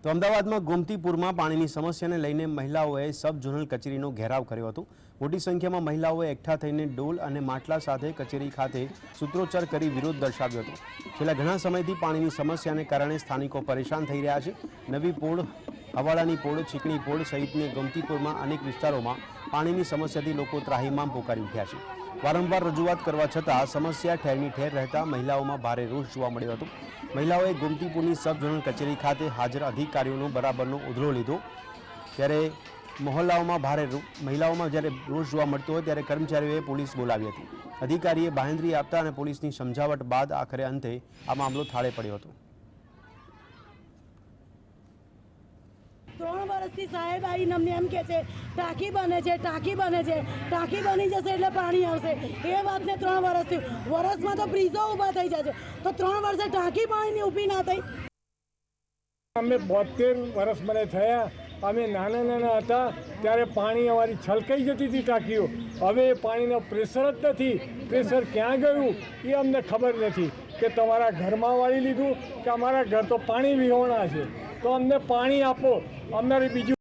તો અમદાવાદમાં ગોમતીપુરમાં પાણીની સમસ્યાને લઈને મહિલાઓએ સબ ઝોનલ કચેરીનો ઘેરાવ કર્યો હતો। મોટી સંખ્યામાં મહિલાઓએ એકઠા થઈને ડોલ અને માટલા સાથે કચેરી ખાતે સૂત્રોચ્ચાર કરી વિરોધ દર્શાવ્યો હતો। છેલ્લા ઘણા સમયથી પાણીની સમસ્યાને કારણે સ્થાનિકો પરેશાન થઈ રહ્યા છે। નવી પોળ, હવાડાની પોળ, ચીકણી પોળ સહિતની ગોમતીપુરમાં અનેક વિસ્તારોમાં પાણીની સમસ્યાથી લોકો ત્રાહિમામ પોકારી ઉઠ્યા છે। વારંવાર રજૂઆત કરવા છતાં સમસ્યા ઠેરની ઠેર રહેતા મહિલાઓમાં ભારે રોષ જોવા મળ્યો હતો। મહિલાઓએ ગોમતીપુરની સબ ઝોનલ કચેરી ખાતે હાજર અધિકારીઓનો બરાબરનો ઉધડો લીધો। ત્યારે મહોલ્લાઓમાં મહિલાઓમાં જ્યારે રોષ જોવા મળતો હોય ત્યારે કર્મચારીઓએ પોલીસ બોલાવી હતી। અધિકારીએ બાંહેધરી આપતા અને પોલીસની સમજાવટ બાદ આખરે અંતે આ મામલો થાળે પડ્યો હતો। 3 વર્ષથી સાહેબ આવીને અમને એમ કહે છે ટાંકી બને છે, ટાંકી બને છે, ટાંકી બની જશે એટલે પાણી આવશે। એ વાતને 3 વર્ષથી, વર્ષમાં તો બ્રિજો ઊભા થઈ જાય છે, તો 3 વર્ષે ટાંકી પાણીની ઊભી ના થઈ। અમે 72 વર્ષ મને થયા। અમે નાના હતા ત્યારે પાણી અમારી છલકાઈ જતી હતી ટાંકીઓ। હવે એ પાણીનો પ્રેશર જ નથી। પ્રેશર ક્યાં ગયું એ અમને ખબર નથી કે તમારા ઘરમાં વાળી લીધું કે અમારા ઘર તો પાણી વિહોણા છે, તો અમને પાણી આપો। અમારે બીજું